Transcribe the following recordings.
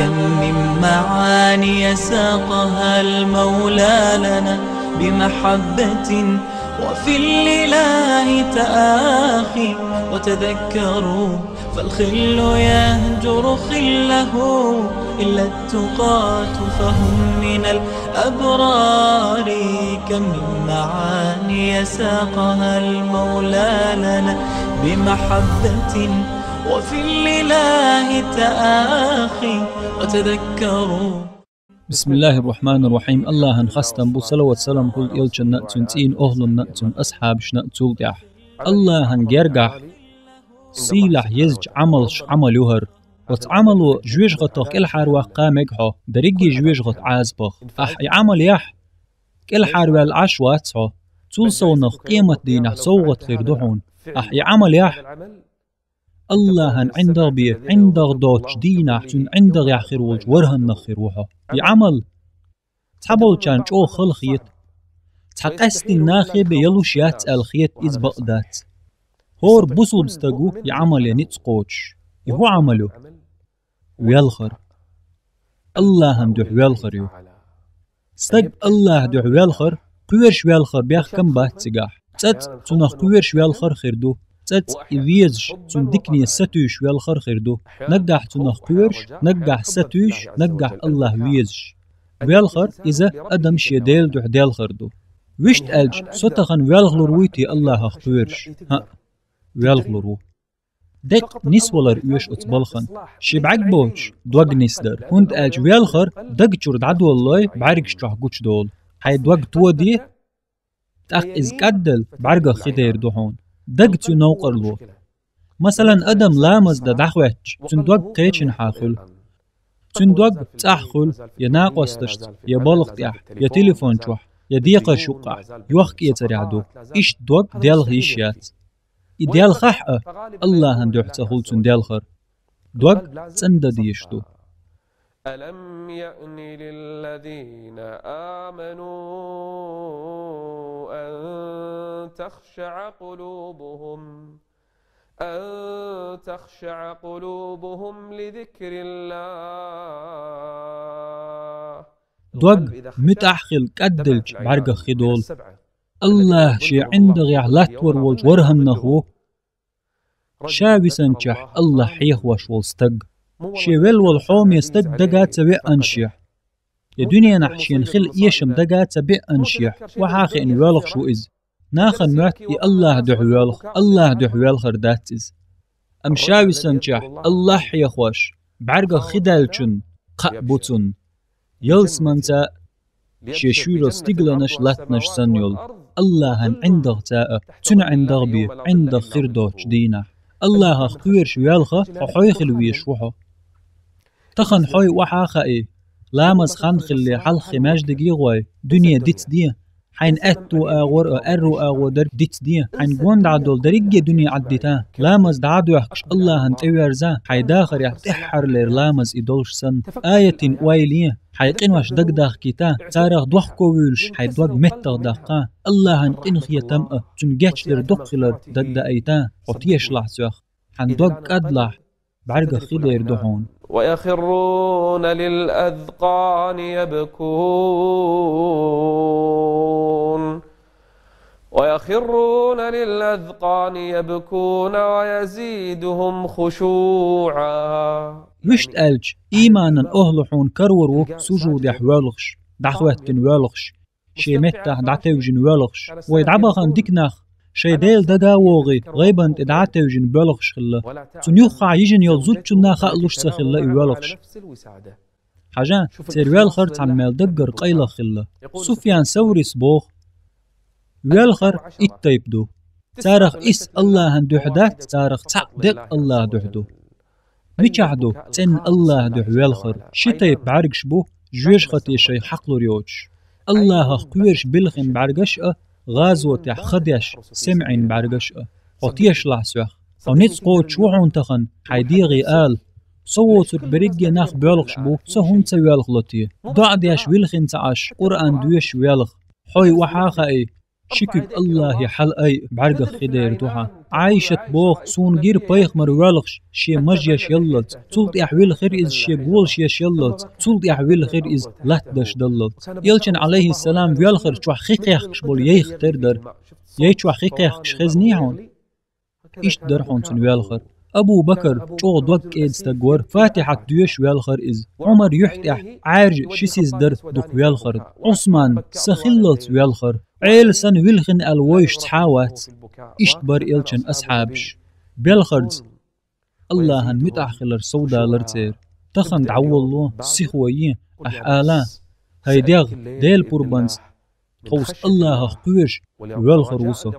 كم من معاني ساقها المولى لنا بمحبة وفي الإله تآخي. وتذكروا فالخل يهجر خله إلا التقاة فهم من الأبرار. كم من معاني ساقها المولى لنا بمحبة وفي الإله تآخي. وتذكروا. بسم الله الرحمن الرحيم. الله هنخستن بو صلوات سلام كل يلچن نأتون تين أهل نأتون أصحابش نأتول ديح. الله هنجرجح سيلح يزج عملش عمل يهر وتعملوا جويش غطاق كل حاروا قامجحو دريجي جويش غط عازبخ أح يعمل يح كل حاروا العشواتها تول صونخ قيمة دينح صوغت خير دحون أح يعمل يح الله هن عندغ بيه عندغ دوتش دينح تون عندغ يحخير ولج ورهن نخير وحو يعمل تحبول كان جو خلخيت تحقست الناخي بيلوش ياتسأل خيت إز بقدات هور بوصل بستقو يعمل ينتقوش يهو عملو ويالخر الله هندوح ويالخر يو استق الله دوح ويالخر قويرش ويالخر بيخ كم بات سقاح تت تنخ قويرش ويالخر خيردو تت إبيزش تن دكني ستوش ويالخر خيردو نقح تنخ قويرش نقح ستوش نقح الله ويزش ويالخر إذا أدم شيديل دوح ديل خردو ويشت ألج ستخن ويالخلر ويتي الله قويرش ها ويالغلرو دق نسولر يوش اتبالخن شبعك بوش دوغ نسدر كنت اج ويالخر دق جرد عدو الله بعرقش جح قوش دول حي دوغ تو دي تاق از قدل بعرقه خدير دوحون دق تو نوقر له مثلا ادم لامز دا دخوش تن دوغ قيچن حاخل تن دوغ تاخل يناقوستشت يبالغ تيح يا تليفون جوح يا ديقر شقع يوخك يتريعدو ايش دوغ ديالغ يشيات إديال خحقة الله هندوح تهولتون ديالخر دوغ تسند ديشتو. ألم يأن للذين آمنوا أن تخشع قلوبهم لذكر الله. دوغ متأحخل كدلج بعرق خدول الله شي عندغ يعلات ورولج ورهنه شاوي سنجح الله حيخ وشول ستق شي ويل والحوم يستق دقات سبي أنشيح يا دنيا نحشين خل يشم دقات سبي أنشيح وحاخي إن ويلخ شو إز ناخن معك الله دح ويلخ الله دح ويلخ رداتز أم شاوي سنجح الله حيخ وش بعرق خدالجن قأبوتن يلس منتا شي شويلو ستيقلنش لاتنش سنيول الله هن عندغ تاء تن عندغ بي عندغ خيردوش دينا الله خيرش ويالخا وحوي خلويش وحو تخن حوي وحا خائي لامز خان خلي حلخي ماجدقي غوي دنيا ديت دي حين أتو آغور أرو آغودر ديت دي حين قوند عدول دريقي دنيا عدتا لامز دعادو يحكش الله هن تيوارزا حي داخر يحتحر لير لامز إدولش سن آية ويليه حيقين واش دق كيتا تاريخ دوخكو ويلش حي دوق متغ دقا الله هن قنخ يتمأ تنجاتش لر دقلر دق ايتا وطيش لحسوخ حن دوق أدلح بعرق خيدير دحون ويخرون للأذقان يبكون ويزيدهم خشوعا. وشت ألج إيمانا أهلحون كرورو سجود يحوالغش دعواتن والغش شي متح دعتوجن والغش ويدعبغن ديكناخ شي ديل دقا ووغي غيبان دعتوجن بالغش خلا تنيوخع يجن يلزوتشنا خألوش سخلا يوالغش حاجة تير والخر تعمل دقر قيلة خلا سفيان سوري سبوخ والخر اتايبدو تارخ إس الله هندوحدات تارخ تعدق الله دوحدو ميشعدو تن الله دوح والخر شتايب بعرقش بو جويش خطي شي حقلو ريوش الله قويرش بلخن بعرقش غازو تح خديش سمعين بعرقش وطيش لحسوخ ونيتس قوت شوحون تخن حيديغي قال صوت بريجي ناخ بيالخش بو سهون تسويالخ لطيه ضع ديش ويلخن تعاش قرآن دويش ويالخ حوي وحاخا اي شكب الله يحل أي بعرق خدير دوحة عايشة بوخ سون غير بايخ مرولخش شي مجيش يلت تولت يحويل خير إز شي بولش يشيلت تولت يحويل خير إز لاتدش دلت يلشن عليه السلام ويالخر شو حقيقيخش بول يخ تردر يشو حقيقيخش خزنيهون إيش درحون سن ويالخر أبو بكر شو دوك إيد استقور فاتحة ديوش ويالخر إز عمر يحتح عارج شيسيز در دوك ويالخر عثمان سخلت ويالخر عيل سن ويلخن الويش تحاوات إشتبر إلشن أصحابش بيالخرز الله هن متأخلر سودا لرتير تخن دعوالله سيخويين أحالا هيديغ ديل بوربانز توس الله قويش ويالخر وصو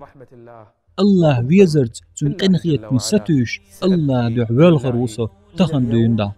الله ويزرت تنقنخيت من ستوش الله دعوال خروصه تخن ديوندا